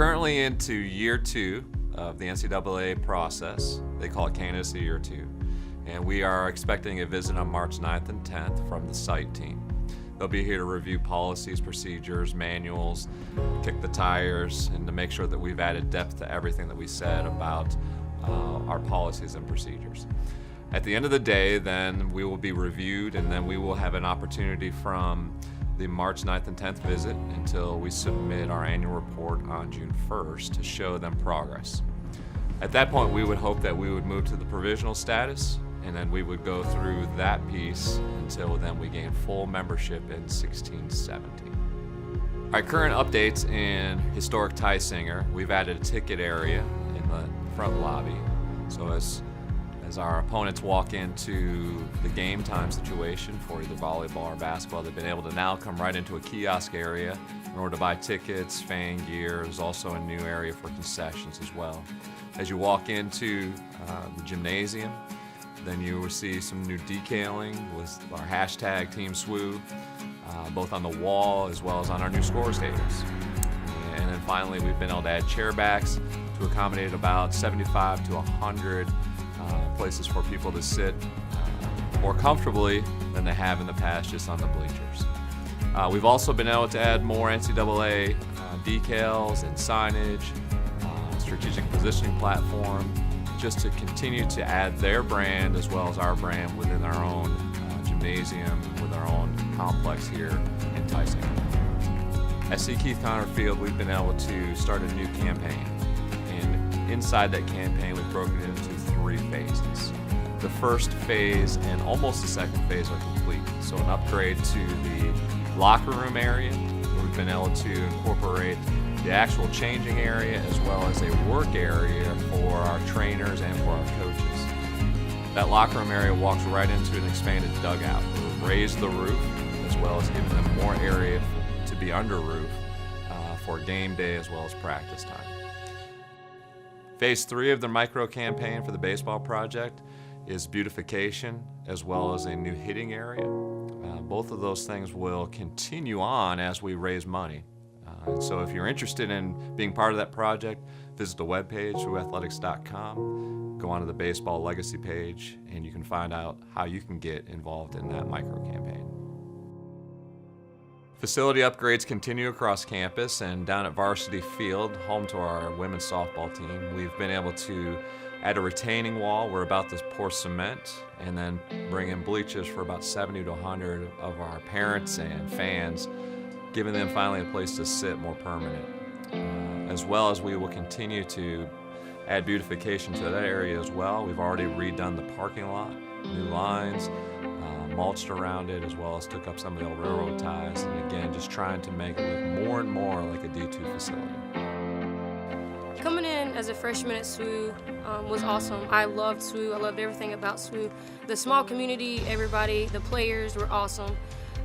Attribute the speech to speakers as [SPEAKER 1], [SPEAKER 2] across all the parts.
[SPEAKER 1] currently into year 2 of the NCAA process. They call it Candidacy Year 2. And we are expecting a visit on March 9th and 10th from the site team. They'll be here to review policies, procedures, manuals, kick the tires, and to make sure that we've added depth to everything that we said about our policies and procedures. At the end of the day, then we will be reviewed, and then we will have an opportunity from the March 9th and 10th visit until we submit our annual report on June 1st to show them progress. At that point, we would hope that we would move to the provisional status, and then we would go through that piece until then we gain full membership in 16-17. Our current updates in historic Tysinger, we've added a ticket area in the front lobby. So as our opponents walk into the game time situation for either volleyball or basketball, they've been able to now come right into a kiosk area in order to buy tickets, fan gear. There's also a new area for concessions as well. As you walk into the gymnasium, then you will see some new decaling with our hashtag Team SWU, both on the wall as well as on our new score tables. And then finally, we've been able to add chair backs to accommodate about 75 to 100 places for people to sit more comfortably than they have in the past just on the bleachers. We've also been able to add more NCAA decals and signage, strategic positioning platform, just to continue to add their brand as well as our brand within our own gymnasium, with our own complex here in Tyson. At C. Keith Connor Field, we've been able to start a new campaign. And inside that campaign, we've broken it into 3 phases. The first phase and almost the second phase are complete. So an upgrade to the locker room area, where we've been able to incorporate the actual changing area as well as a work area for our trainers and for our coaches. That locker room area walks right into an expanded dugout. We've raised the roof as well as giving them more area to be under roof for game day as well as practice time. Phase 3 of the micro campaign for the baseball project is beautification as well as a new hitting area. Both of those things will continue on as we raise money. So if you're interested in being part of that project, visit the webpage, SWUathletics.com, go onto the baseball legacy page, and you can find out how you can get involved in that micro campaign. Facility upgrades continue across campus, and down at Varsity Field, home to our women's softball team, we've been able to add a retaining wall. We're about to pour cement and then bring in bleachers for about 70 to 100 of our parents and fans, giving them finally a place to sit more permanent. As well as we will continue to add beautification to that area as well. We've already redone the parking lot, new lines, mulched around it, as well as took up some of the old railroad ties, and again, just trying to make it look more and more like a D2 facility.
[SPEAKER 2] Coming in as a freshman at SWU was awesome. I loved SWU. I loved everything about SWU. The small community, everybody, the players were awesome.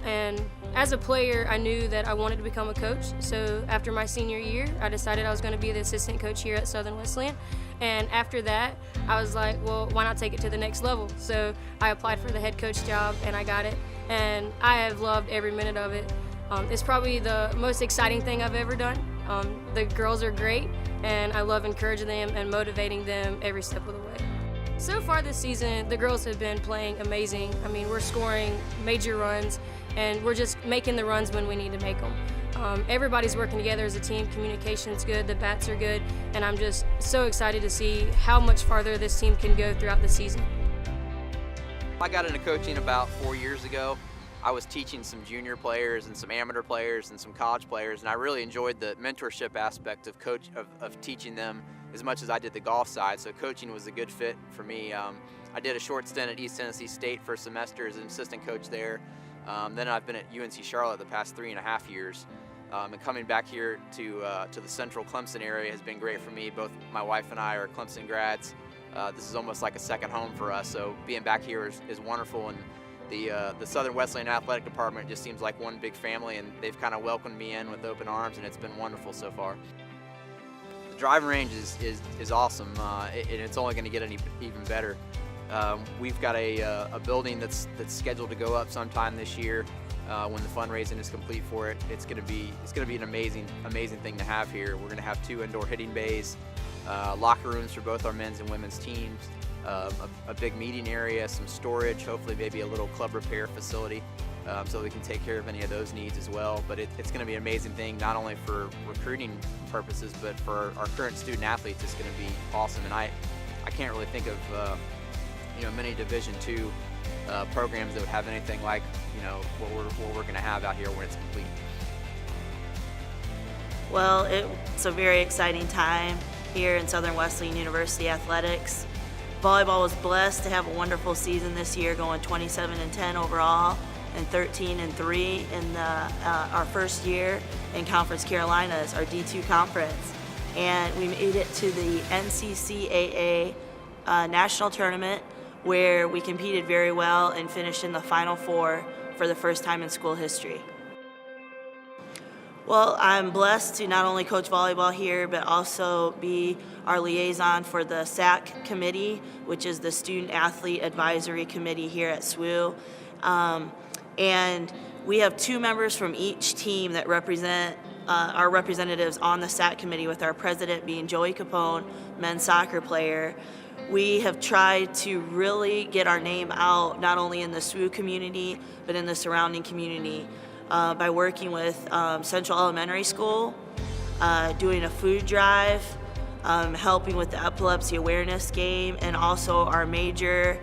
[SPEAKER 2] And as a player, I knew that I wanted to become a coach. So after my senior year, I decided I was going to be the assistant coach here at Southern Wesleyan. And after that, I was like, well, why not take it to the next level? So I applied for the head coach job, and I got it. And I have loved every minute of it. It's probably the most exciting thing I've ever done. The girls are great, and I love encouraging them and motivating them every step of the way. So far this season, the girls have been playing amazing. I mean, we're scoring major runs, and we're just making the runs when we need to make them. Everybody's working together as a team. Communication's good, the bats are good, and I'm just so excited to see how much farther this team can go throughout the season.
[SPEAKER 3] I got into coaching about 4 years ago. I was teaching some junior players and some amateur players and some college players, and I really enjoyed the mentorship aspect of teaching them as much as I did the golf side, so coaching was a good fit for me. I did a short stint at East Tennessee State for a semester as an assistant coach there. Then I've been at UNC Charlotte the past 3.5 years. And coming back here to the central Clemson area has been great for me. Both my wife and I are Clemson grads. This is almost like a second home for us, so being back here is wonderful. And the Southern Wesleyan Athletic Department just seems like one big family, and they've kind of welcomed me in with open arms, and it's been wonderful so far. The driving range is awesome, and it's only going to get even better. We've got a building that's scheduled to go up sometime this year when the fundraising is complete for it. It's going to be an amazing thing to have here. We're going to have 2 indoor hitting bays, locker rooms for both our men's and women's teams, a big meeting area, some storage, hopefully maybe a little club repair facility, so we can take care of any of those needs as well. But it's going to be an amazing thing, not only for recruiting purposes, but for our current student athletes. It's going to be awesome, and I can't really think of many Division II programs that would have anything like what we're going to have out here when it's complete.
[SPEAKER 4] Well, it's a very exciting time here in Southern Wesleyan University athletics. Volleyball was blessed to have a wonderful season this year, going 27-10 overall and 13-3 in our first year in Conference Carolinas, our D2 conference. And we made it to the NCCAA national tournament, where we competed very well and finished in the Final Four for the first time in school history. Well, I'm blessed to not only coach volleyball here, but also be our liaison for the SAC committee, which is the Student Athlete Advisory Committee here at SWU. And we have 2 members from each team that represent our representatives on the SAC committee, with our president being Joey Capone, men's soccer player. We have tried to really get our name out, not only in the SWU community, but in the surrounding community, by working with Central Elementary School, doing a food drive, helping with the epilepsy awareness game, and also our major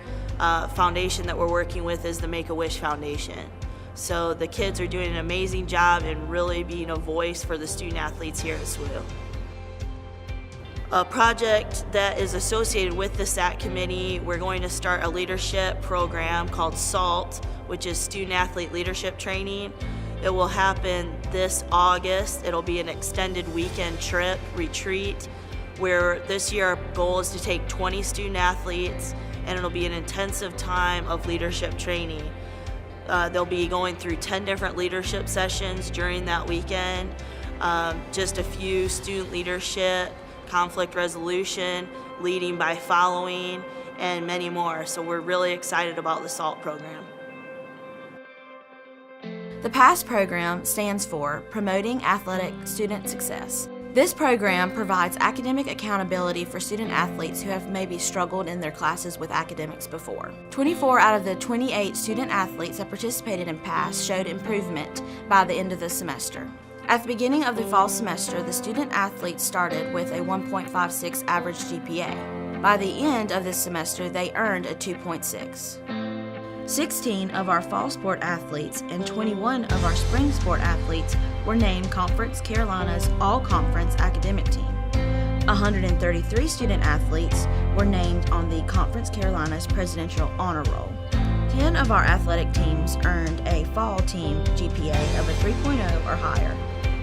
[SPEAKER 4] foundation that we're working with is the Make-A-Wish Foundation. So the kids are doing an amazing job in really being a voice for the student athletes here at SWU. A project that is associated with the SAC committee, we're going to start a leadership program called SALT, which is Student Athlete Leadership Training. It will happen this August. It'll be an extended weekend trip, retreat, where this year our goal is to take 20 student athletes, and it'll be an intensive time of leadership training. They'll be going through 10 different leadership sessions during that weekend, just a few student leadership, conflict resolution, leading by following, and many more. So we're really excited about the SALT program.
[SPEAKER 5] The PASS program stands for Promoting Athletic Student Success. This program provides academic accountability for student athletes who have maybe struggled in their classes with academics before. 24 out of the 28 student athletes that participated in PASS showed improvement by the end of the semester. At the beginning of the fall semester, the student athletes started with a 1.56 average GPA. By the end of this semester, they earned a 2.6. 16 of our fall sport athletes and 21 of our spring sport athletes were named Conference Carolinas All-Conference Academic Team. 133 student athletes were named on the Conference Carolinas Presidential Honor Roll. 10 of our athletic teams earned a fall team GPA of a 3.0 or higher.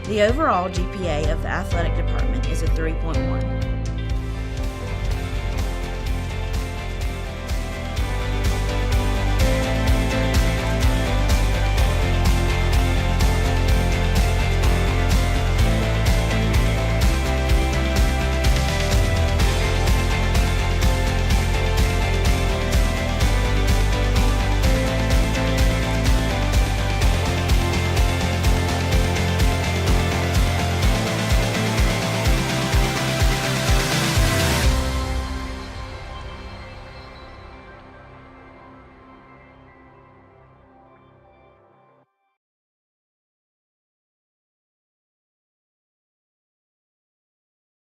[SPEAKER 5] The overall GPA of the athletic department is a 3.1.